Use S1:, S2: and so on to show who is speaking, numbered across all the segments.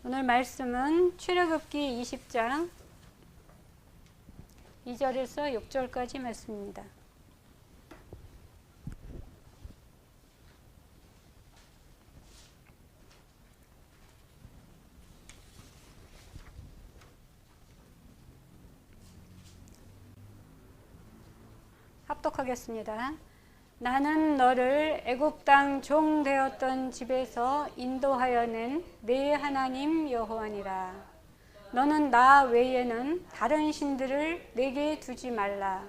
S1: 오늘 말씀은 출애굽기 20장 2절에서 6절까지 말씀입니다. 합독하겠습니다. 나는 너를 애굽 땅 종 되었던 집에서 인도하여 낸 네 하나님 여호와니라. 너는 나 외에는 다른 신들을 내게 두지 말라.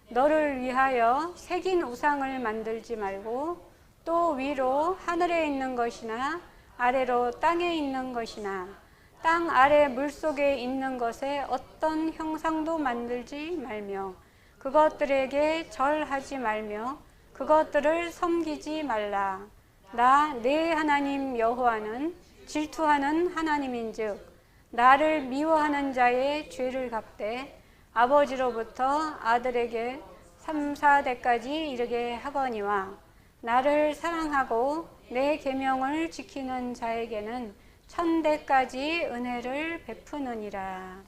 S1: 너를 위하여 새긴 우상을 만들지 말고 또 위로 하늘에 있는 것이나 아래로 땅에 있는 것이나 땅 아래 물속에 있는 것에 어떤 형상도 만들지 말며 그것들에게 절하지 말며 그것들을 섬기지 말라. 나 네 하나님 여호와는 질투하는 하나님인즉 나를 미워하는 자의 죄를 갚되 아버지로부터 아들에게 3, 4대까지 이르게 하거니와 나를 사랑하고 내 계명을 지키는 자에게는 1000대까지 은혜를 베푸느니라.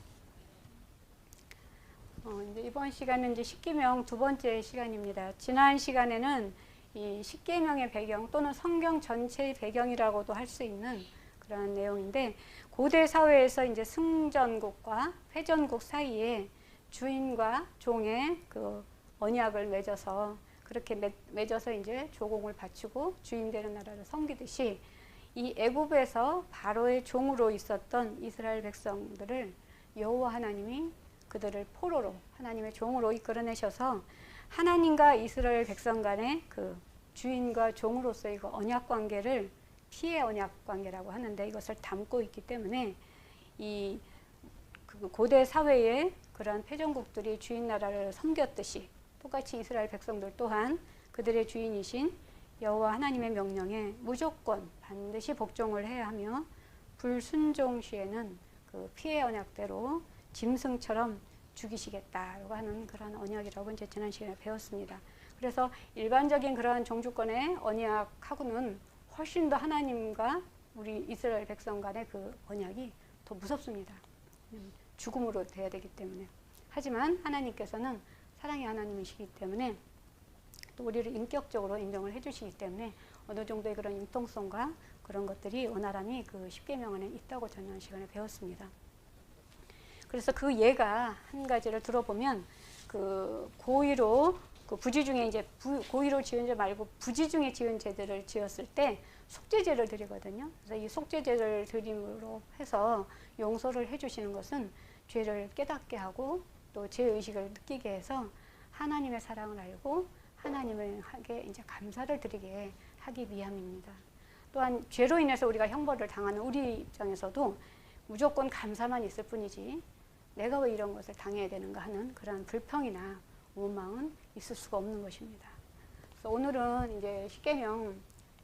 S1: 이제 이번 시간은 이제 십계명 두 번째 시간입니다. 지난 시간에는 이 십계명의 배경 또는 성경 전체의 배경이라고도 할 수 있는 그런 내용인데, 고대 사회에서 이제 승전국과 회전국 사이에 주인과 종의 그 언약을 맺어서 그렇게 맺어서 이제 조공을 바치고 주인되는 나라를 섬기듯이 이 애굽에서 바로의 종으로 있었던 이스라엘 백성들을 여호와 하나님이 그들을 포로로 하나님의 종으로 이끌어내셔서 하나님과 이스라엘 백성 간의 그 주인과 종으로서의 그 언약 관계를 피해 언약 관계라고 하는데, 이것을 담고 있기 때문에 이 고대 사회의 그러한 패전국들이 주인 나라를 섬겼듯이 똑같이 이스라엘 백성들 또한 그들의 주인이신 여호와 하나님의 명령에 무조건 반드시 복종을 해야 하며, 불순종 시에는 그 피해 언약대로 짐승처럼 죽이시겠다라고 하는 그런 언약이라고 이제 지난 시간에 배웠습니다. 그래서 일반적인 그러한 종주권의 언약하고는 훨씬 더 하나님과 우리 이스라엘 백성 간의 그 언약이 더 무섭습니다. 죽음으로 돼야 되기 때문에. 하지만 하나님께서는 사랑의 하나님이시기 때문에 또 우리를 인격적으로 인정을 해주시기 때문에 어느 정도의 그런 융통성과 그런 것들이 원활함이 그 십계명 안에 있다고 지난 시간에 배웠습니다. 그래서 그 예가 한 가지를 들어보면, 그 고의로 그 부지 중에 이제 고의로 지은 죄 말고 부지 중에 지은 죄들을 지었을 때 속죄제를 드리거든요. 그래서 이 속죄제를 드림으로 해서 용서를 해주시는 것은 죄를 깨닫게 하고 또 죄 의식을 느끼게 해서 하나님의 사랑을 알고 하나님에게 이제 감사를 드리게 하기 위함입니다. 또한 죄로 인해서 우리가 형벌을 당하는 우리 입장에서도 무조건 감사만 있을 뿐이지 내가 왜 이런 것을 당해야 되는가 하는 그런 불평이나 원망은 있을 수가 없는 것입니다. 그래서 오늘은 이제 십계명,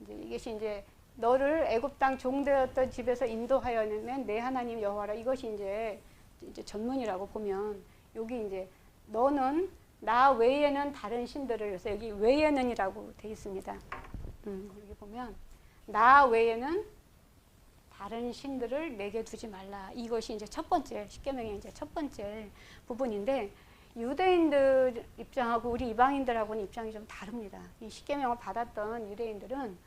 S1: 이것이 이제 너를 애굽 땅 종되었던 집에서 인도하여 낸 내 하나님 여호와라, 이것이 이제 전문이라고 보면, 여기 이제 너는 나 외에는 다른 신들을, 그래서 여기 외에는이라고 되어 있습니다. 여기 보면 나 외에는 다른 신들을 내게 두지 말라. 이것이 이제 첫 번째, 십계명의 이제 첫 번째 부분인데, 유대인들 입장하고 우리 이방인들하고는 입장이 좀 다릅니다. 이 십계명을 받았던 유대인들은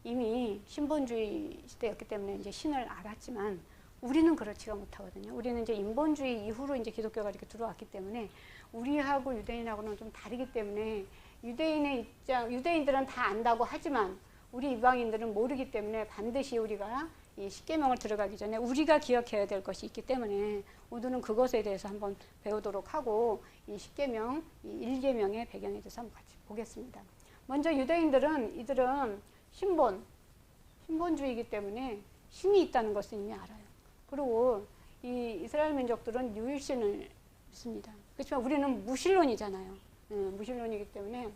S1: 이미 신본주의 시대였기 때문에 이제 신을 알았지만 우리는 그렇지가 못하거든요. 우리는 이제 인본주의 이후로 이제 기독교가 이렇게 들어왔기 때문에 우리하고 유대인하고는 좀 다르기 때문에 유대인들은 다 안다고 하지만 우리 이방인들은 모르기 때문에 반드시 우리가 이 십계명을 들어가기 전에 우리가 기억해야 될 것이 있기 때문에 오늘은 그것에 대해서 한번 배우도록 하고, 이 십계명, 이 1계명의 배경에 대해서 한번 같이 보겠습니다. 먼저 유대인들은 이들은 신본주의이기 때문에 신이 있다는 것을 이미 알아요. 그리고 이 이스라엘 민족들은 유일신을 믿습니다. 그렇지만 우리는 무신론이잖아요. 무신론이기 때문에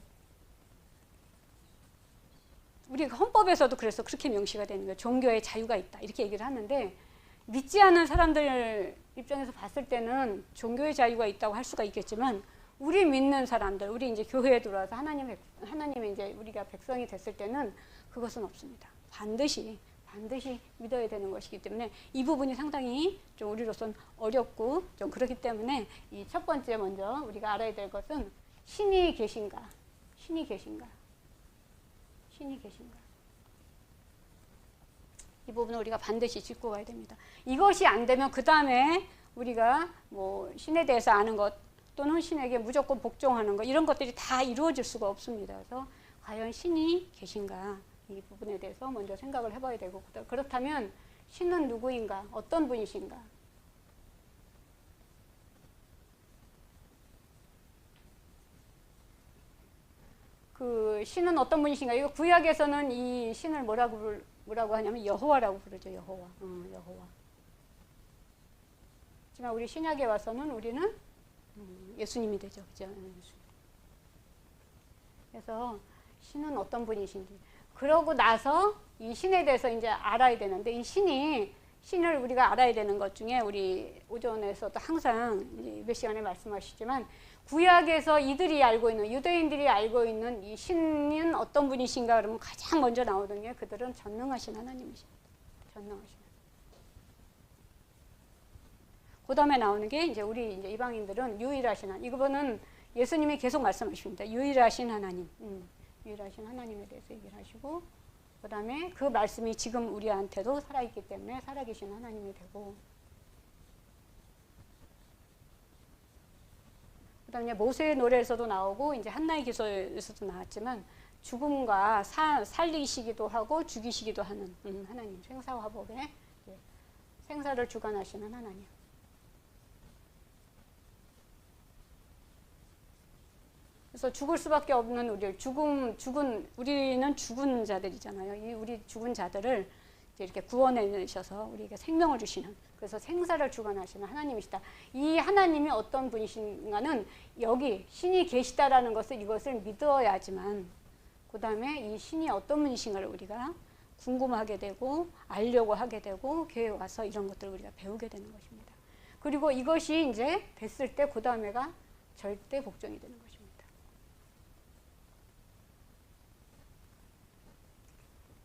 S1: 우리가 헌법에서도 그래서 그렇게 명시가 되는 거예요. 종교의 자유가 있다 이렇게 얘기를 하는데, 믿지 않는 사람들 입장에서 봤을 때는 종교의 자유가 있다고 할 수가 있겠지만, 우리 믿는 사람들, 우리 이제 교회에 들어와서 하나님의 이제 우리가 백성이 됐을 때는 그것은 없습니다. 반드시 반드시 믿어야 되는 것이기 때문에 이 부분이 상당히 좀 우리로서는 어렵고 좀 그렇기 때문에 이 첫 번째 먼저 우리가 알아야 될 것은 신이 계신가? 신이 계신가? 신이 계신가? 이 부분을 우리가 반드시 짚고 가야 됩니다. 이것이 안 되면 그 다음에 우리가 뭐 신에 대해서 아는 것 또는 신에게 무조건 복종하는 것 이런 것들이 다 이루어질 수가 없습니다. 그래서 과연 신이 계신가? 이 부분에 대해서 먼저 생각을 해봐야 되고 그렇다면 신은 누구인가? 어떤 분이신가? 그 신은 어떤 분이신가? 이거 구약에서는 이 신을 뭐라고 하냐면 여호와라고 부르죠. 여호와. 여호와. 하지만 우리 신약에 와서는 우리는 예수님이 되죠. 그죠? 그래서 신은 어떤 분이신지. 그러고 나서 이 신에 대해서 이제 알아야 되는데 이 신을 우리가 알아야 되는 것 중에 우리 오전에서도 항상 몇 시간에 말씀하시지만 구약에서 이들이 알고 있는 유대인들이 알고 있는 이 신은 어떤 분이신가 그러면 가장 먼저 나오는 게 그들은 전능하신 하나님이십니다. 전능하신. 그 다음에 나오는 게 이제 우리 이제 이방인들은 유일하신 하나님. 이거는 예수님이 계속 말씀하십니다. 유일하신 하나님. 유일하신 하나님에 대해서 얘기를 하시고 그 다음에 그 말씀이 지금 우리한테도 살아있기 때문에 살아계신 하나님이 되고 그 다음에 모세의 노래에서도 나오고 이제 한나의 기서에서도 나왔지만 죽음과 살리시기도 하고 죽이시기도 하는 하나님. 생사화복에 생사를 주관하시는 하나님. 그래서 죽을 수밖에 없는 우리는 죽은 자들이잖아요. 우리 죽은 자들을 이렇게 구원해내셔서 우리에게 생명을 주시는, 그래서 생사를 주관하시는 하나님이시다. 이 하나님이 어떤 분이신가는 여기 신이 계시다라는 이것을 믿어야지만 그 다음에 이 신이 어떤 분이신가를 우리가 궁금하게 되고 알려고 하게 되고 교회에 와서 이런 것들을 우리가 배우게 되는 것입니다. 그리고 이것이 이제 됐을 때 그 다음에가 절대 복종이 되는 것입니다.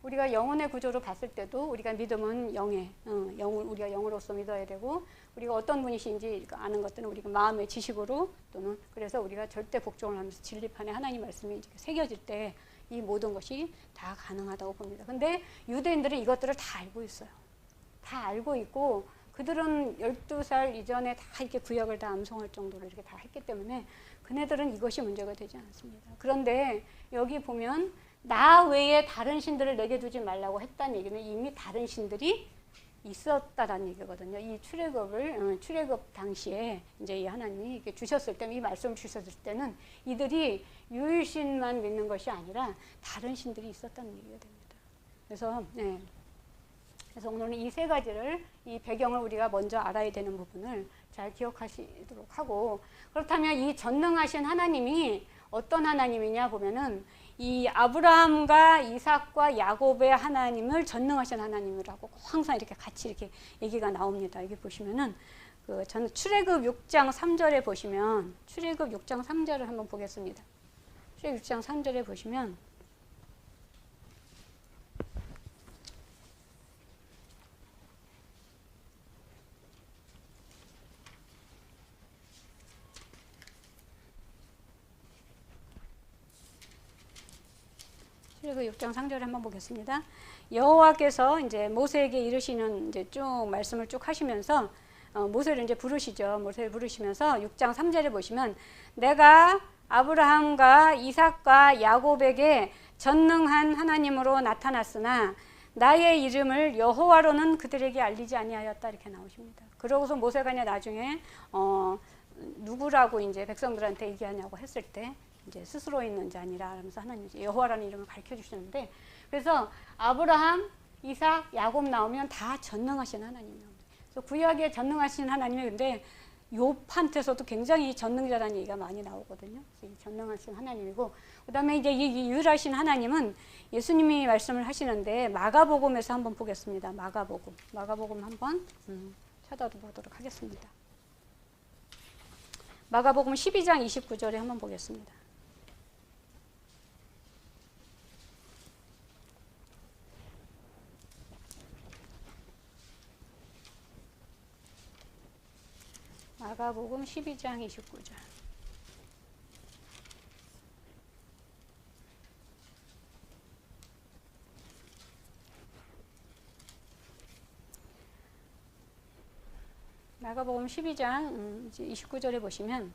S1: 우리가 영혼의 구조로 봤을 때도 우리가 믿음은 우리가 영으로서 믿어야 되고 우리가 어떤 분이신지 아는 것들은 우리가 마음의 지식으로 또는 그래서 우리가 절대 복종을 하면서 진리판에 하나님 말씀이 새겨질 때 이 모든 것이 다 가능하다고 봅니다. 근데 유대인들은 이것들을 다 알고 있어요. 다 알고 있고 그들은 12살 이전에 다 이렇게 구약을 다 암송할 정도로 이렇게 다 했기 때문에 그네들은 이것이 문제가 되지 않습니다. 그런데 여기 보면 나 외에 다른 신들을 내게 두지 말라고 했다는 얘기는 이미 다른 신들이 있었다라는 얘기거든요. 이 출애굽 당시에 이제 이 하나님이 이렇게 주셨을 때, 이 말씀을 주셨을 때는 이들이 유일신만 믿는 것이 아니라 다른 신들이 있었다는 얘기가 됩니다. 그래서 오늘은 이 세 가지를, 이 배경을 우리가 먼저 알아야 되는 부분을 잘 기억하시도록 하고, 그렇다면 이 전능하신 하나님이 어떤 하나님이냐 보면은 이 아브라함과 이삭과 야곱의 하나님을 전능하신 하나님이라고 항상 이렇게 같이 이렇게 얘기가 나옵니다. 여기 보시면은 출애굽 6장 3절에 보시면 출애굽 6장 3절을 한번 보겠습니다. 출애굽 6장 3절에 보시면 출애굽 6장 3절을 한번 보겠습니다. 여호와께서 이제 모세에게 이르시는 이제 쭉 말씀을 쭉 하시면서 모세를 이제 부르시죠. 모세를 부르시면서 6장 3절에 보시면 내가 아브라함과 이삭과 야곱에게 전능한 하나님으로 나타났으나 나의 이름을 여호와로는 그들에게 알리지 아니하였다 이렇게 나오십니다. 그러고서 모세가 이제 나중에 누구라고 이제 백성들한테 얘기하냐고 했을 때 이제 스스로 있는 자니라 하면서 하나님 여호와라는 이름을 가르쳐 주시는데, 그래서 아브라함, 이삭, 야곱 나오면 다 전능하신 하나님이 나옵니다. 그래서 구약에 전능하신 하나님이 근데 욥한테서도 굉장히 전능자라는 얘기가 많이 나오거든요. 그래서 이 전능하신 하나님이고, 그다음에 이제 이 유일하신 하나님은 예수님이 말씀을 하시는데 마가복음에서 한번 보겠습니다. 마가복음 한번 찾아보도록 하겠습니다. 마가복음 12장 29절에 한번 보겠습니다. 마가복음 12장 29절. 마가복음 12장 29절에 보시면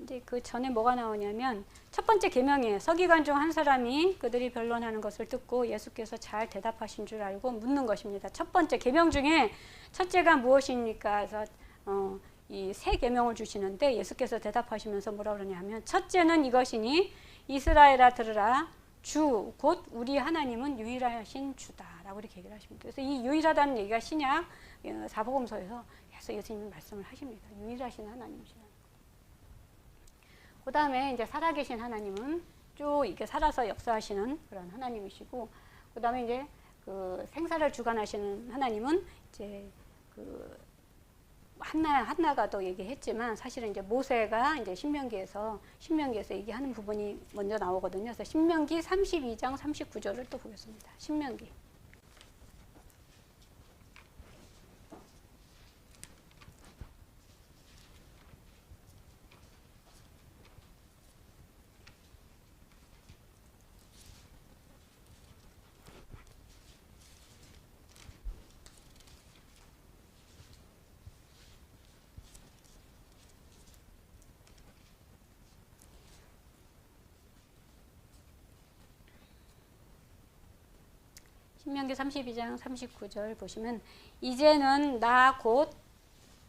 S1: 이제 그 전에 뭐가 나오냐면 첫 번째 계명이에요. 서기관 중 한 사람이 그들이 변론하는 것을 듣고 예수께서 잘 대답하신 줄 알고 묻는 것입니다. 첫 번째 계명 중에 첫째가 무엇입니까? 그래서 이 세 계명을 주시는데 예수께서 대답하시면서 뭐라 그러냐면 첫째는 이것이니 이스라엘아 들으라 주 곧 우리 하나님은 유일하신 주다라고 이렇게 얘기를 하십니다. 그래서 이 유일하다는 얘기가 신약 사복음서에서 계속 예수님이 말씀을 하십니다. 유일하신 하나님이시다. 그 다음에 이제 살아계신 하나님은 쭉 이렇게 살아서 역사하시는 그런 하나님이시고, 그 다음에 이제 그 생사를 주관하시는 하나님은 이제 그 한나가도 얘기했지만 사실은 이제 모세가 이제 신명기에서 얘기하는 부분이 먼저 나오거든요. 그래서 신명기 32장 39절을 또 보겠습니다. 신명기. 신명기 32장 39절 보시면 이제는 나 곧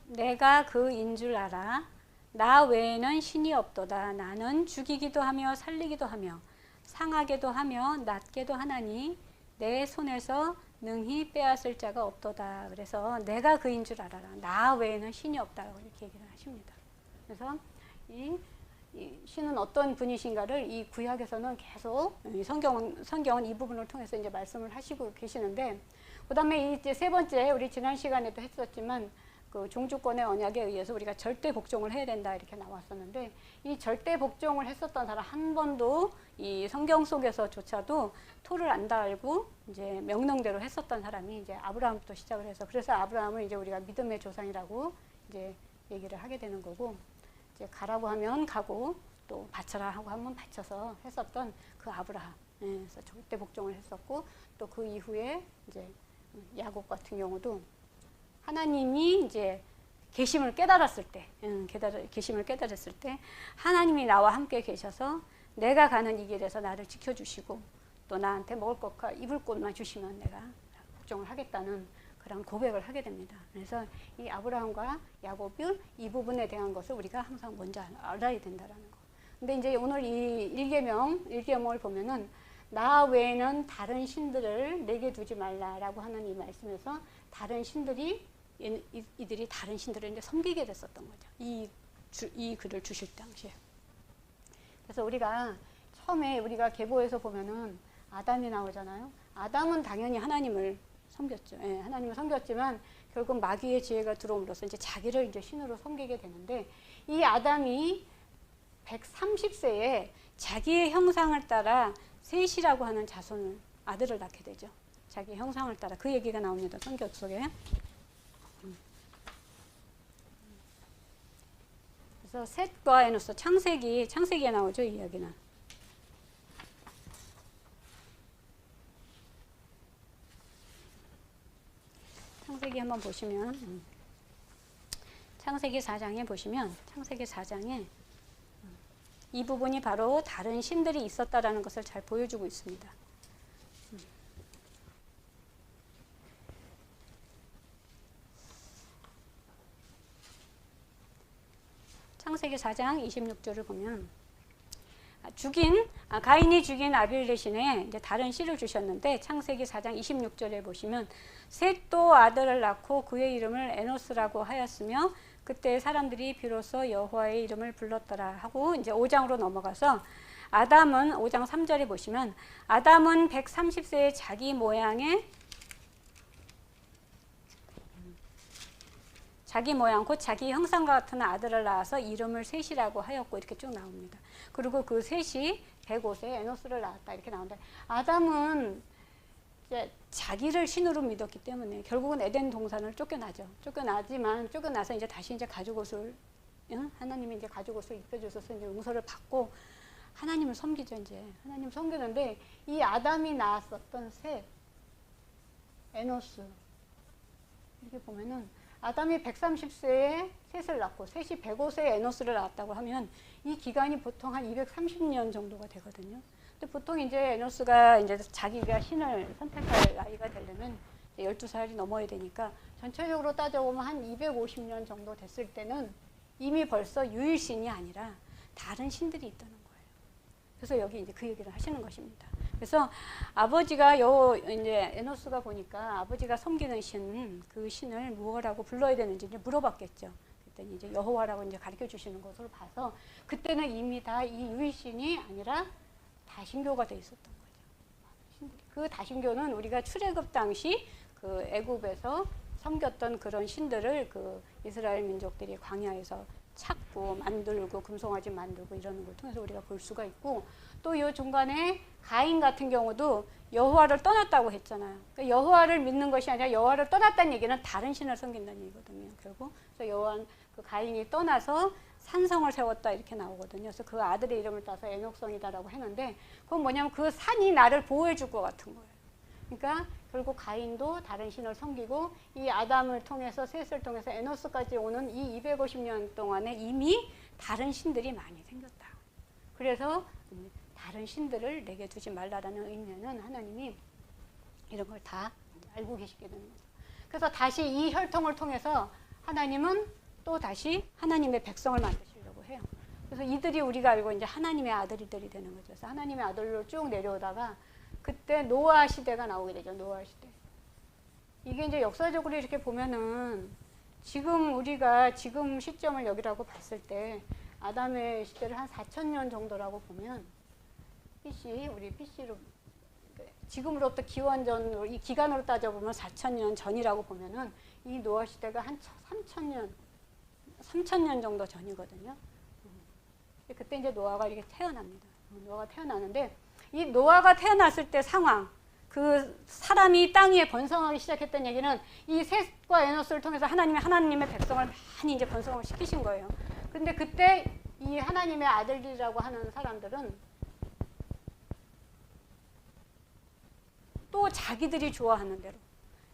S1: 내가 그인 줄 알아. 나 외에는 신이 없도다. 나는 죽이기도 하며 살리기도 하며 상하게도 하며 낫게도 하나니 내 손에서 능히 빼앗을 자가 없도다. 그래서 내가 그인 줄 알아라. 나 외에는 신이 없다고 이렇게 얘기를 하십니다. 그래서 이 신은 어떤 분이신가를 이 구약에서는 계속 성경은 이 부분을 통해서 이제 말씀을 하시고 계시는데, 그 다음에 이제 세 번째, 우리 지난 시간에도 했었지만 그 종주권의 언약에 의해서 우리가 절대 복종을 해야 된다 이렇게 나왔었는데, 이 절대 복종을 했었던 사람 한 번도 이 성경 속에서조차도 토를 안 달고 이제 명령대로 했었던 사람이 이제 아브라함부터 시작을 해서, 그래서 아브라함을 이제 우리가 믿음의 조상이라고 이제 얘기를 하게 되는 거고, 이제 가라고 하면 가고 또 바쳐라 하고 하면 바쳐서 했었던 그 아브라함. 그래서 절대 복종을 했었고, 또 그 이후에 이제 야곱 같은 경우도 하나님이 이제 계심을 깨달았을 때, 계심을 깨달았을 때 하나님이 나와 함께 계셔서 내가 가는 이 길에서 나를 지켜주시고 또 나한테 먹을 것과 입을 곳만 주시면 내가 복종을 하겠다는 그런 고백을 하게 됩니다. 그래서 이 아브라함과 야곱이 이 부분에 대한 것을 우리가 항상 먼저 알아야 된다라는 거. 근데 이제 오늘 이 1계명을 보면은 나 외에는 다른 신들을 내게 두지 말라라고 하는 이 말씀에서 다른 신들이 이들이 다른 신들을 이제 섬기게 됐었던 거죠. 이 글을 주실 당시에. 그래서 우리가 처음에 우리가 계보에서 보면은 아담이 나오잖아요. 아담은 당연히 하나님을 섬겼죠. 예, 하나님을 섬겼지만 결국 마귀의 지혜가 들어옴으로써 이제 자기를 이제 신으로 섬기게 되는데, 이 아담이 130세에 자기의 형상을 따라 셋이라고 하는 아들을 낳게 되죠. 자기 형상을 따라. 그 얘기가 나옵니다. 성경 속에. 그래서 셋과 에노스, 창세기에 나오죠. 이 이야기는. 창세기 한번 보시면, 창세기 4장에 보시면, 창세기 4장에 이 부분이 바로 다른 신들이 있었다라는 것을 잘 보여주고 있습니다. 창세기 4장 26절을 보면 가인이 죽인 아빌 대신에 이제 다른 씨를 주셨는데, 창세기 4장 26절에 보시면 셋도 아들을 낳고 그의 이름을 에노스라고 하였으며 그때 사람들이 비로소 여호와의 이름을 불렀더라 하고, 이제 5장으로 넘어가서 아담은 5장 3절에 보시면 아담은 130세의 자기 모양 곧 자기 형상과 같은 아들을 낳아서 이름을 셋이라고 하였고 이렇게 쭉 나옵니다. 그리고 그 셋이 105세에 에노스를 낳았다 이렇게 나온다. 아담은 이제 자기를 신으로 믿었기 때문에 결국은 에덴 동산을 쫓겨나죠. 쫓겨나서 이제 다시 이제 가죽 옷을, 하나님이 이제 가죽 옷을 입혀주셔서 이제 용서를 받고 하나님을 섬기죠. 이제 하나님 섬기는데 이 아담이 낳았었던 셋, 에노스, 이렇게 보면은 아담이 130세에 셋을 낳고 셋이 105세에 에노스를 낳았다고 하면 이 기간이 보통 한 230년 정도가 되거든요. 근데 보통 이제 에노스가 이제 자기가 신을 선택할 나이가 되려면 12살이 넘어야 되니까 전체적으로 따져보면 한 250년 정도 됐을 때는 이미 벌써 유일신이 아니라 다른 신들이 있다는 거예요. 그래서 여기 이제 그 얘기를 하시는 것입니다. 그래서 아버지가 이제 에노스가 보니까 아버지가 섬기는 신, 그 신을 무엇이라고 불러야 되는지 이제 물어봤겠죠. 그랬더니 이제 여호와라고 이제 가르쳐 주시는 것으로 봐서 그때는 이미 다 이 유일신이 아니라 다신교가 돼 있었던 거죠. 그 다신교는 우리가 출애굽 당시 그 애굽에서 섬겼던 그런 신들을 그 이스라엘 민족들이 광야에서 찾고 만들고 금송아지 만들고 이러는 걸 통해서 우리가 볼 수가 있고, 또 이 중간에 가인 같은 경우도 여호와를 떠났다고 했잖아요. 그러니까 여호와를 믿는 것이 아니라 여호와를 떠났다는 얘기는 다른 신을 섬긴다는 얘기거든요. 결국 그래서 그 가인이 떠나서 산성을 세웠다 이렇게 나오거든요. 그래서 그 아들의 이름을 따서 에녹성이다라고 했는데 그건 뭐냐면 그 산이 나를 보호해 줄 것 같은 거예요. 그러니까 결국 가인도 다른 신을 섬기고 이 아담을 통해서 셋을 통해서 에노스까지 오는 이 250년 동안에 이미 다른 신들이 많이 생겼다. 그래서 다른 신들을 내게 두지 말라라는 의미는 하나님이 이런 걸 다 알고 계시게 되는 거죠. 그래서 다시 이 혈통을 통해서 하나님은 또 다시 하나님의 백성을 만드시려고 해요. 그래서 이들이 우리가 알고 이제 하나님의 아들들이 되는 거죠. 그래서 하나님의 아들로 쭉 내려오다가 그때 노아 시대가 나오게 되죠. 노아 시대. 이게 이제 역사적으로 이렇게 보면은 지금 우리가 지금 시점을 여기라고 봤을 때 아담의 시대를 한 4,000년 정도라고 보면 우리 BC로 지금으로부터 기원전으로 이 기간으로 따져보면 4,000년 전이라고 보면은 이 노아 시대가 한 3,000년 정도 전이거든요. 그때 이제 노아가 이렇게 태어납니다. 노아가 태어나는데 이 노아가 태어났을 때 상황, 그 사람이 땅 위에 번성하기 시작했던 얘기는 이 셋과 에노스를 통해서 하나님의 백성을 많이 이제 번성을 시키신 거예요. 근데 그때 이 하나님의 아들들이라고 하는 사람들은 또 자기들이 좋아하는 대로,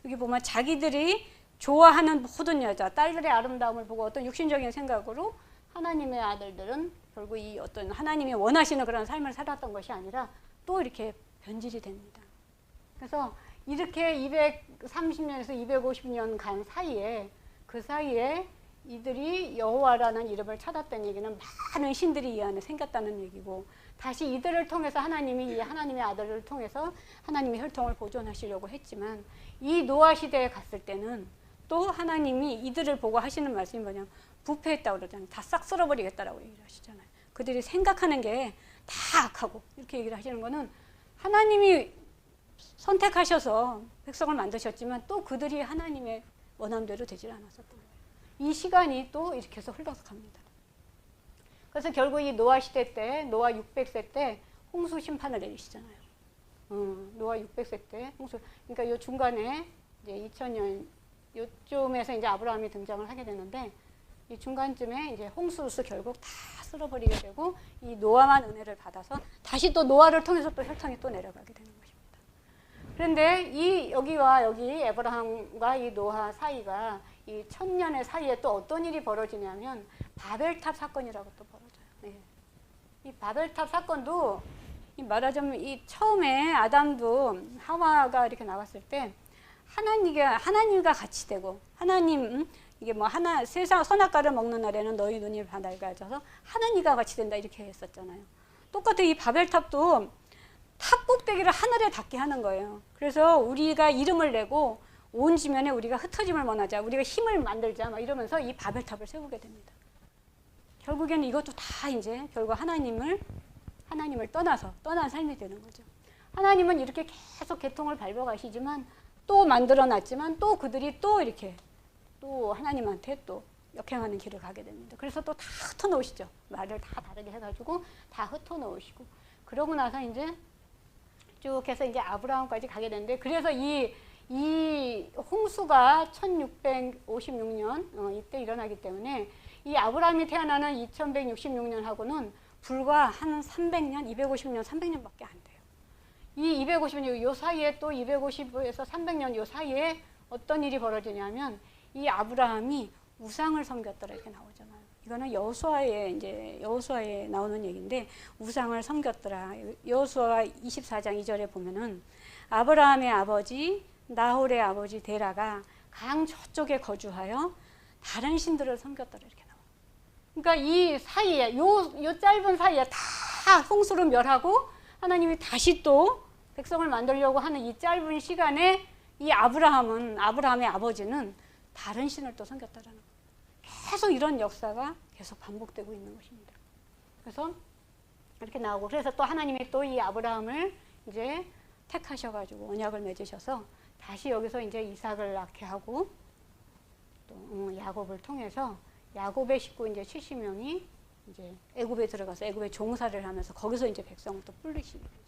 S1: 여기 보면 자기들이 좋아하는 모든 여자, 딸들의 아름다움을 보고 어떤 육신적인 생각으로 하나님의 아들들은 결국 이 어떤 하나님이 원하시는 그런 삶을 살았던 것이 아니라 또 이렇게 변질이 됩니다. 그래서 이렇게 230년에서 250년 간 사이에 그 사이에 이들이 여호와라는 이름을 찾았다는 얘기는 많은 신들이 이 안에 생겼다는 얘기고, 다시 이들을 통해서 하나님이 이 하나님의 아들을 통해서 하나님의 혈통을 보존하시려고 했지만 이 노아 시대에 갔을 때는 또 하나님이 이들을 보고 하시는 말씀이 뭐냐면 부패했다고 그러잖아요. 다 싹 쓸어버리겠다라고 얘기를 하시잖아요. 그들이 생각하는 게 다 악하고 이렇게 얘기를 하시는 거는 하나님이 선택하셔서 백성을 만드셨지만 또 그들이 하나님의 원함대로 되질 않았었던 거예요. 이 시간이 또 이렇게 해서 흘러서 갑니다. 그래서 결국 이 노아 시대 때, 노아 600세 때 홍수 심판을 내리시잖아요. 노아 600세 때 홍수. 그러니까 요 중간에 이제 2000년 요쯤에서 이제 아브라함이 등장을 하게 되는데 이 중간쯤에 이제 홍수로서 결국 다 쓸어버리게 되고 이 노아만 은혜를 받아서 다시 또 노아를 통해서 또 혈통이 또 내려가게 되는 것입니다. 그런데 이 여기와 여기 에브라함과 이 노아 사이가 이 1000년의 사이에 또 어떤 일이 벌어지냐면 바벨탑 사건이라고 또 벌어져요. 네. 이 바벨탑 사건도 말하자면 이 처음에 아담도 하와가 이렇게 나왔을 때 하나님과 같이 되고 하나님 이게 뭐 세상 선악과를 먹는 날에는 너희 눈이 밝아져서 하나님과 같이 된다 이렇게 했었잖아요. 똑같아 이 바벨탑도 탑 꼭대기를 하늘에 닿게 하는 거예요. 그래서 우리가 이름을 내고 온 지면에 우리가 흩어짐을 원하자, 우리가 힘을 만들자 막 이러면서 이 바벨탑을 세우게 됩니다. 결국에는 이것도 다 이제 결국 하나님을 떠난 삶이 되는 거죠. 하나님은 이렇게 계속 계통을 밟아가시지만 또 만들어놨지만 또 그들이 또 이렇게 또 하나님한테 또 역행하는 길을 가게 됩니다. 그래서 또 다 흩어놓으시죠. 말을 다 다르게 해가지고 다 흩어놓으시고 그러고 나서 이제 쭉 해서 이제 아브라함까지 가게 되는데, 그래서 이 홍수가 1656년 이때 일어나기 때문에 이 아브라함이 태어나는 2166년하고는 불과 한 300년, 250년, 300년밖에 안 돼요. 이 250년 요 사이에 또 250에서 300년 요 사이에 어떤 일이 벌어지냐면 이 아브라함이 우상을 섬겼더라 이렇게 나오잖아요. 이거는 여호수아에 나오는 얘기인데 우상을 섬겼더라. 여호수아 24장 2절에 보면은 아브라함의 아버지 나홀의 아버지 데라가 강 저쪽에 거주하여 다른 신들을 섬겼더라 이렇게 나와요. 그러니까 이 사이에 요 짧은 사이에 다 홍수로 멸하고 하나님이 다시 또 백성을 만들려고 하는 이 짧은 시간에 이 아브라함의 아버지는 다른 신을 또 섬겼다라는 거예요. 계속 이런 역사가 계속 반복되고 있는 것입니다. 그래서 이렇게 나오고, 그래서 또 하나님이 또 이 아브라함을 이제 택하셔가지고 언약을 맺으셔서 다시 여기서 이제 이삭을 낳게 하고 또 야곱을 통해서 야곱의 식구 이제 70명이 이제 애굽에 들어가서 애굽에 종사를 하면서 거기서 이제 백성을 또 불리시게 되죠.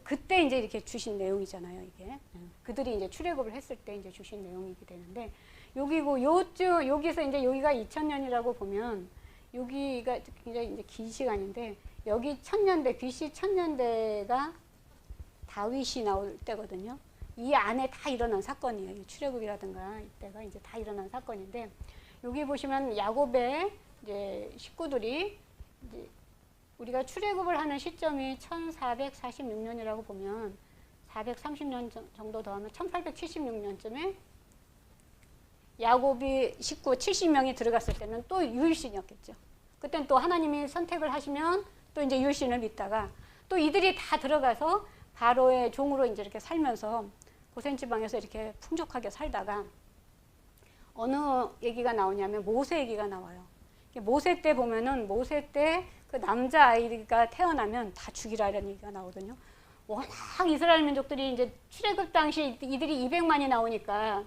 S1: 그때 이제 이렇게 주신 내용이잖아요, 이게. 그들이 이제 출애굽을 했을 때 이제 주신 내용이게 되는데, 여기고 여기서 이제 여기가 2000년이라고 보면 여기가 굉장히 이제 긴 시간인데, 여기 1000년대 BC 1000년대가 다윗이 나올 때거든요. 이 안에 다 일어난 사건이에요. 이 출애굽이라든가 이때가 이제 다 일어난 사건인데, 여기 보시면 야곱의 이제 식구들이 이제 우리가 출애굽을 하는 시점이 1446년이라고 보면 430년 정도 더하면 1876년쯤에 야곱이 식구 70명이 들어갔을 때는 또 유일신이었겠죠. 그때는 또 하나님이 선택을 하시면 또 이제 유일신을 믿다가 또 이들이 다 들어가서 바로의 종으로 이제 이렇게 살면서 고센 지방에서 이렇게 풍족하게 살다가 어느 얘기가 나오냐면 모세 얘기가 나와요. 모세 때 보면은 모세 때 그 남자 아이가 태어나면 다 죽이라 이런 얘기가 나오거든요. 워낙 이스라엘 민족들이 이제 출애굽 당시 이들이 200만이 나오니까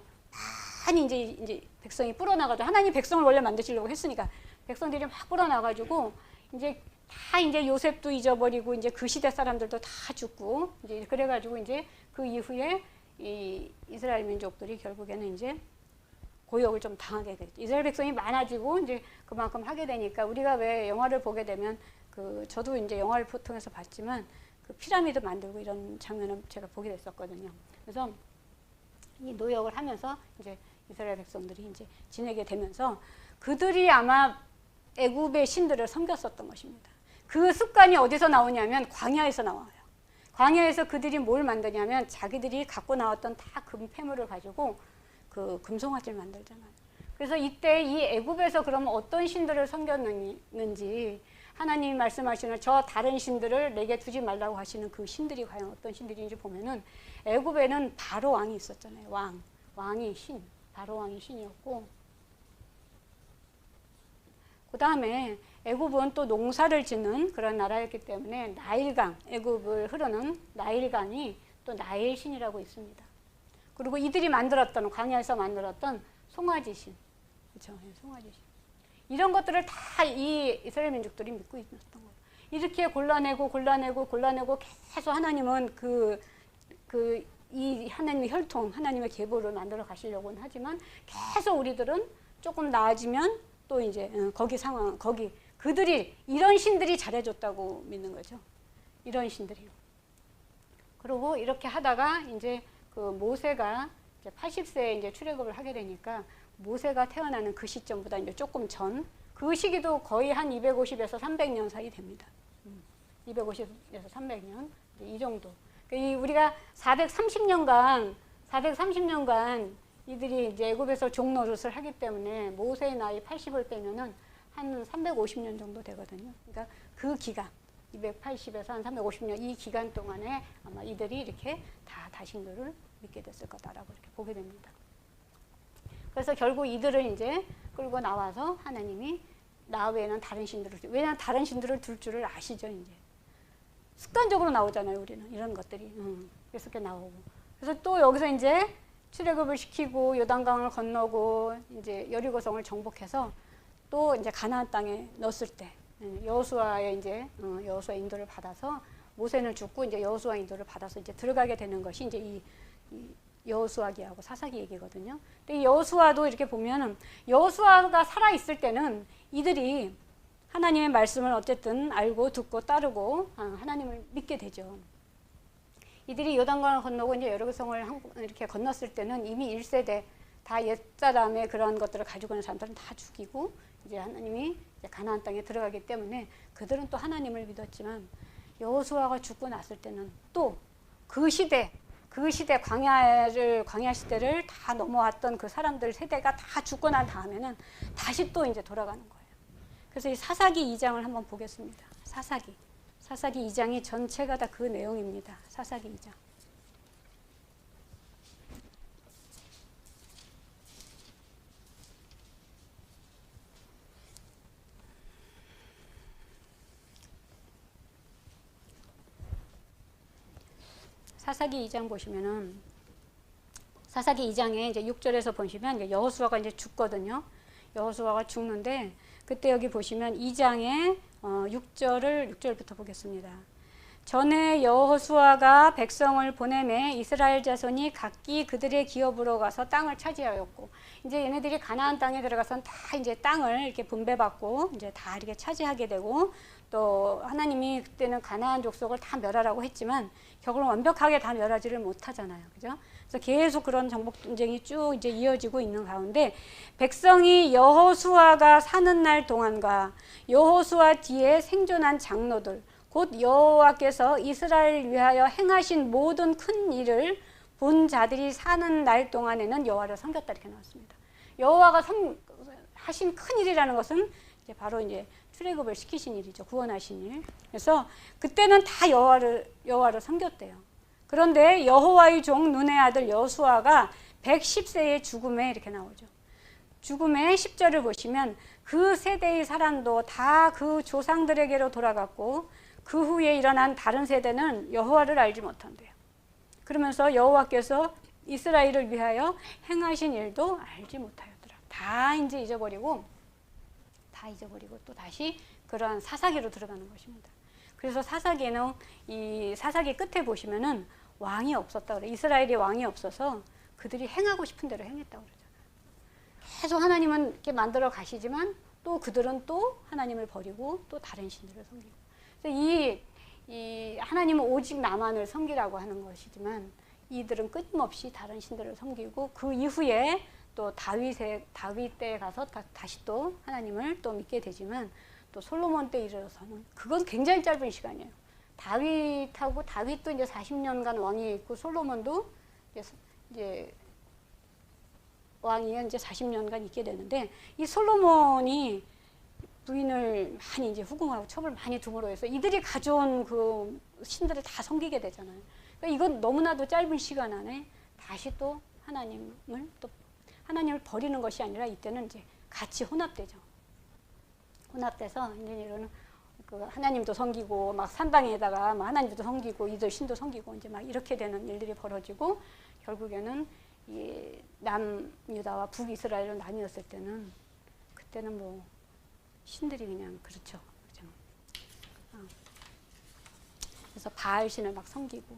S1: 많이 이제 백성이 불어나가지고, 하나님 백성을 원래 만드시려고 했으니까 백성들이 막 불어나가지고 이제 다 이제 요셉도 잊어버리고 이제 그 시대 사람들도 다 죽고 이제 그래가지고 이제 그 이후에 이 이스라엘 민족들이 결국에는 이제 고역을 좀 당하게 됐죠. 이스라엘 백성이 많아지고 이제 그만큼 하게 되니까, 우리가 왜 영화를 보게 되면 저도 이제 영화를 통해서 봤지만 그 피라미드 만들고 이런 장면을 제가 보게 됐었거든요. 그래서 이 노역을 하면서 이제 이스라엘 백성들이 이제 지내게 되면서 그들이 아마 애굽의 신들을 섬겼었던 것입니다. 그 습관이 어디서 나오냐면 광야에서 나와요. 광야에서 그들이 뭘 만드냐면 자기들이 갖고 나왔던 다 금폐물을 가지고 그 금송아지를 만들잖아요. 그래서 이때 이 애굽에서 그러면 어떤 신들을 섬겼는지 하나님이 말씀하시는 저 다른 신들을 내게 두지 말라고 하시는 그 신들이 과연 어떤 신들인지 보면은, 애굽에는 바로 왕이 있었잖아요. 왕이 신, 바로 왕이 신이었고, 그 다음에 애굽은 또 농사를 짓는 그런 나라였기 때문에 나일강, 애굽을 흐르는 나일강이 또 나일신이라고 있습니다. 그리고 이들이 만들었던, 광야에서 만들었던 송아지신, 그렇죠? 송아지신. 이런 것들을 다 이 이스라엘 민족들이 믿고 있었던 거예요. 이렇게 골라내고 계속 하나님은 이 하나님의 혈통, 하나님의 계보를 만들어 가시려고는 하지만 계속 우리들은 조금 나아지면 또 이제 거기 그들이 이런 신들이 잘해줬다고 믿는 거죠. 이런 신들이요. 그리고 이렇게 하다가 이제 그 모세가 이제 80세에 이제 출애굽을 하게 되니까, 모세가 태어나는 그 시점보다 이제 조금 전, 그 시기도 거의 한 250에서 300년 사이 됩니다. 250에서 300년 이 정도. 그러니까 우리가 430년간 이들이 이제 애굽에서 종노릇을 하기 때문에 모세의 나이 80을 빼면은 한 350년 정도 되거든요. 그러니까 그 기간 280에서 한 350년 이 기간 동안에 아마 이들이 이렇게 다 다신교를 믿게 됐을 거다라고 이렇게 보게 됩니다. 그래서 결국 이들을 이제 끌고 나와서 하나님이 나 외에는 다른 신들을, 왜냐하면 다른 신들을 둘 줄을 아시죠, 이제. 습관적으로 나오잖아요, 우리는. 이런 것들이. 그래서 이렇게 나오고. 그래서 또 여기서 이제 출애굽을 시키고 요단강을 건너고 이제 여리고성을 정복해서 또 이제 가나안 땅에 넣었을 때 여호수아의 이제 여호수아 인도를 받아서 모세는 죽고 이제 여호수아 인도를 받아서 이제 들어가게 되는 것이 이제 이 여호수아기하고 사사기 얘기거든요. 근데 이 여호수아도 이렇게 보면은 여호수아가 살아 있을 때는 이들이 하나님의 말씀을 어쨌든 알고 듣고 따르고 하나님을 믿게 되죠. 이들이 요단강을 건너고 이제 여리고성을 이렇게 건넜을 때는 이미 1세대 다 옛사람의 그런 것들을 가지고 있는 사람들은 다 죽이고 이제 하나님이 이제 가나안 땅에 들어가기 때문에 그들은 또 하나님을 믿었지만 여호수아가 죽고 났을 때는 또 그 시대 광야 시대를 다 넘어왔던 그 사람들 세대가 다 죽고 난 다음에는 다시 또 이제 돌아가는 거예요. 그래서 이 사사기 2장을 한번 보겠습니다. 사사기 2장이 전체가 다 그 내용입니다. 사사기 2장. 사사기 2장 보시면은 사사기 2장에 이제 6절에서 보시면 이제 여호수아가 이제 죽거든요. 여호수아가 죽는데 그때 여기 보시면 2장에 6절부터 보겠습니다. 전에 여호수아가 백성을 보내매 이스라엘 자손이 각기 그들의 기업으로 가서 땅을 차지하였고 이제 얘네들이 가나안 땅에 들어가서 다 이제 땅을 이렇게 분배받고 이제 다 이렇게 차지하게 되고 또 하나님이 그때는 가나안 족속을 다 멸하라고 했지만 결국은 완벽하게 다 멸하지를 못하잖아요. 그죠? 그래서 계속 그런 정복 전쟁이 쭉 이제 이어지고 있는 가운데 백성이 여호수아가 사는 날 동안과 여호수아 뒤에 생존한 장로들 곧 여호와께서 이스라엘을 위하여 행하신 모든 큰 일을 본 자들이 사는 날 동안에는 여호와를 섬겼다 이렇게 나왔습니다. 여호와가 하신 큰 일이라는 것은 이제 바로 이제 출애굽을 시키신 일이죠. 구원하신 일. 그래서 그때는 다 여호와를 섬겼대요. 그런데 여호와의 종 눈의 아들 여호수아가 110세의 죽음에 이렇게 나오죠. 죽음의 10절을 보시면 그 세대의 사람도 다 그 조상들에게로 돌아갔고 그 후에 일어난 다른 세대는 여호와를 알지 못한대요. 그러면서 여호와께서 이스라엘을 위하여 행하신 일도 알지 못하였더라. 다 이제 잊어버리고 또 다시 그러한 사사기로 들어가는 것입니다. 그래서 사사기는 이 사사기 끝에 보시면은 왕이 없었다 그래요. 이스라엘이 왕이 없어서 그들이 행하고 싶은 대로 행했다고 그러잖아요. 계속 하나님은 이렇게 만들어 가시지만 또 그들은 또 하나님을 버리고 또 다른 신들을 섬기고. 그래서 이 하나님은 오직 나만을 섬기라고 하는 것이지만 이들은 끊임없이 다른 신들을 섬기고 그 이후에 또 다윗 때에 가서 다시 또 하나님을 또 믿게 되지만 또 솔로몬 때 이르러서는 그건 굉장히 짧은 시간이에요. 다윗도 이제 40년간 왕이 있고 솔로몬도 이제 왕이 이제 40년간 있게 되는데 이 솔로몬이 부인을 많이 이제 후궁하고 첩을 많이 둠으로 해서 이들이 가져온 그 신들을 다 섬기게 되잖아요. 그러니까 이건 너무나도 짧은 시간 안에 다시 또 하나님을 버리는 것이 아니라 이때는 이제 같이 혼합되죠. 혼합돼서 이제 이런 그 하나님도 섬기고 막 산당에다가 막 하나님도 섬기고 이들 신도 섬기고 이제 막 이렇게 되는 일들이 벌어지고 결국에는 이 남유다와 북이스라엘로 나뉘었을 때는 그때는 뭐 신들이 그냥 그렇죠. 그래서 바알 신을 막 섬기고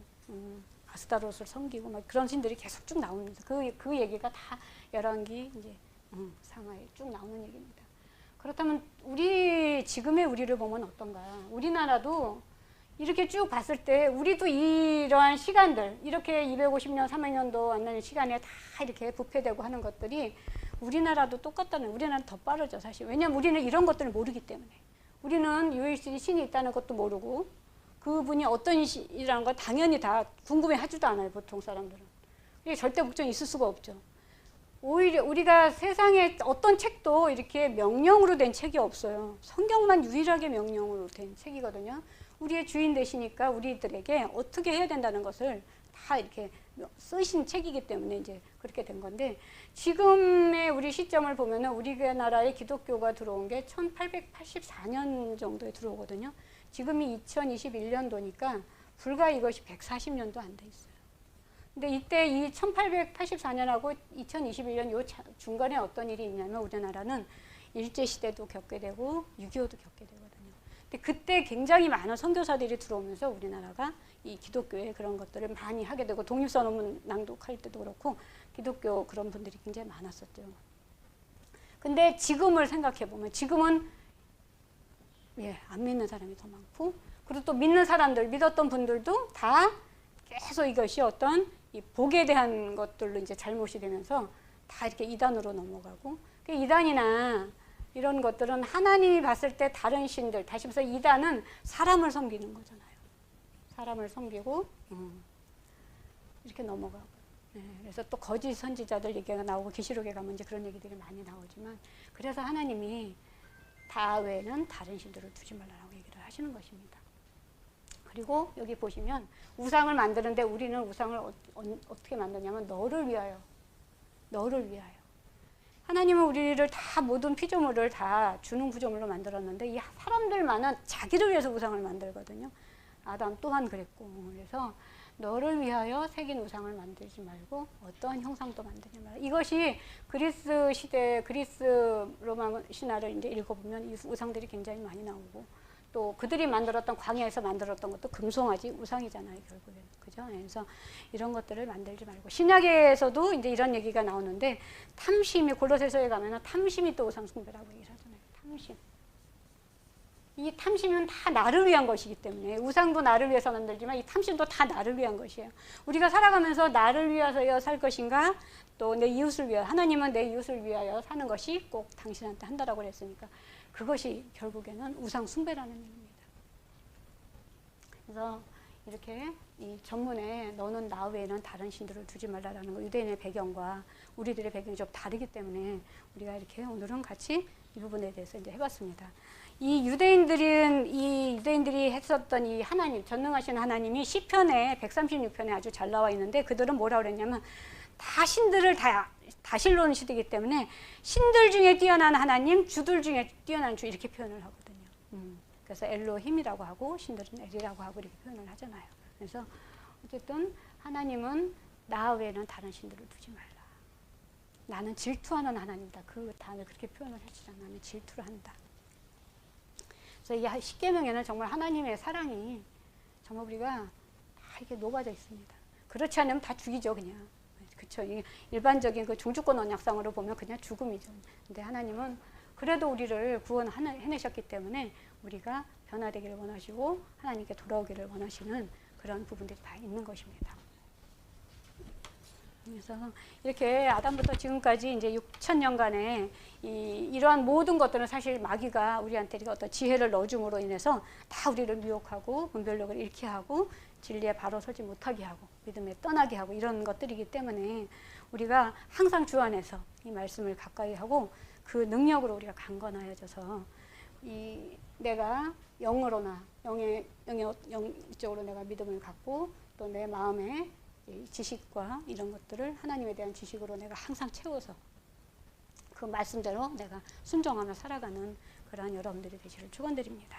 S1: 아스타롯을 섬기고 막 그런 신들이 계속 쭉 나옵니다. 그 얘기가 다 열왕기 이제 상하에 쭉 나오는 얘기입니다. 그렇다면 지금의 우리를 보면 어떤가? 우리나라도 이렇게 쭉 봤을 때 우리도 이러한 시간들 이렇게 250년, 300년도 안 되는 시간에 다 이렇게 부패되고 하는 것들이 우리나라도 똑같다는 우리나라는 더 빠르죠 사실. 왜냐하면 우리는 이런 것들을 모르기 때문에. 우리는 유일신 신이 있다는 것도 모르고 그분이 어떤 신이라는 걸 당연히 다 궁금해하지도 않아요 보통 사람들은. 이게 절대 걱정이 있을 수가 없죠. 오히려 우리가 세상에 어떤 책도 이렇게 명령으로 된 책이 없어요. 성경만 유일하게 명령으로 된 책이거든요. 우리의 주인 되시니까 우리들에게 어떻게 해야 된다는 것을 다 이렇게 쓰신 책이기 때문에 이제 그렇게 된 건데 지금의 우리 시점을 보면은 우리나라에 기독교가 들어온 게 1884년 정도에 들어오거든요. 지금이 2021년도니까 불과 이것이 140년도 안 돼 있어요. 근데 이때 이 1884년하고 2021년 요 중간에 어떤 일이 있냐면 우리나라는 일제시대도 겪게 되고 6.25도 겪게 되거든요. 근데 그때 굉장히 많은 선교사들이 들어오면서 우리나라가 이 기독교의 그런 것들을 많이 하게 되고 독립선 논문 낭독할 때도 그렇고 기독교 그런 분들이 굉장히 많았었죠. 근데 지금을 생각해 보면 지금은 안 믿는 사람이 더 많고 그리고 또 믿는 사람들 믿었던 분들도 다 계속 이것이 어떤 이 복에 대한 것들로 이제 잘못이 되면서 다 이렇게 이단으로 넘어가고 이단이나 이런 것들은 하나님이 봤을 때 다른 신들 다시 말해서 이단은 사람을 섬기는 거잖아요. 사람을 섬기고 이렇게 넘어가고 그래서 또 거짓 선지자들 얘기가 나오고 계시록에 가면 이제 그런 얘기들이 많이 나오지만 그래서 하나님이 다 외에는 다른 신들을 두지 말라고 얘기를 하시는 것입니다. 그리고 여기 보시면 우상을 만드는데 우리는 우상을 어떻게 만드냐면 너를 위하여 너를 위하여 하나님은 우리를 다 모든 피조물을 다 주는 구조물로 만들었는데 이 사람들만은 자기를 위해서 우상을 만들거든요. 아담 또한 그랬고 그래서 너를 위하여 새긴 우상을 만들지 말고 어떠한 형상도 만들지 말라. 이것이 그리스 시대 그리스 로마 신화를 이제 읽어보면 이 우상들이 굉장히 많이 나오고 또 그들이 만들었던 광야에서 만들었던 것도 금송아지 우상이잖아요 결국에는 그죠? 그래서 이런 것들을 만들지 말고 신약에서도 이제 이런 얘기가 나오는데 탐심이 골로새서에 가면은 탐심이 또 우상 숭배라고 얘기를 하잖아요. 탐심. 이 탐심은 다 나를 위한 것이기 때문에 우상도 나를 위해서 만들지만 이 탐심도 다 나를 위한 것이에요. 우리가 살아가면서 나를 위하여 살 것인가 또 내 이웃을 위하여 하나님은 내 이웃을 위하여 사는 것이 꼭 당신한테 한다라고 그랬으니까 그것이 결국에는 우상 숭배라는 얘기입니다. 그래서 이렇게 이 전문에 너는 나 외에는 다른 신들을 두지 말라라는 거 유대인의 배경과 우리들의 배경이 좀 다르기 때문에 우리가 이렇게 오늘은 같이 이 부분에 대해서 이제 해봤습니다. 이 유대인들이 했었던 이 하나님, 전능하신 하나님이 시편에 136편에 아주 잘 나와 있는데 그들은 뭐라 그랬냐면 다 신들을 다신론 시대이기 때문에 신들 중에 뛰어난 하나님, 주들 중에 뛰어난 주 이렇게 표현을 하거든요. 그래서 엘로힘이라고 하고 신들은 엘이라고 하고 이렇게 표현을 하잖아요. 그래서 어쨌든 하나님은 나 외에는 다른 신들을 두지 말라. 나는 질투하는 하나님이다. 그 단을 그렇게 표현을 하시잖아요. 나는 질투를 한다. 그래서 이 십계명에는 정말 하나님의 사랑이 정말 우리가 다 이렇게 녹아져 있습니다. 그렇지 않으면 다 죽이죠, 그냥. 그렇죠. 일반적인 그 종주권 언약상으로 보면 그냥 죽음이죠. 근데 하나님은 그래도 우리를 구원해내셨기 때문에 우리가 변화되기를 원하시고 하나님께 돌아오기를 원하시는 그런 부분들이 다 있는 것입니다. 그래서 이렇게 아담부터 지금까지 이제 6,000년간의 이러한 모든 것들은 사실 마귀가 우리한테 어떤 지혜를 넣어줌으로 인해서 다 우리를 미혹하고 분별력을 잃게 하고 진리에 바로 서지 못하게 하고 믿음에 떠나게 하고 이런 것들이기 때문에 우리가 항상 주 안에서 이 말씀을 가까이 하고 그 능력으로 우리가 강건하여져서 내가 영으로나 영적으로 내가 믿음을 갖고 또 내 마음에 지식과 이런 것들을 하나님에 대한 지식으로 내가 항상 채워서 그 말씀대로 내가 순종하며 살아가는 그러한 여러분들이 되시를 축원드립니다.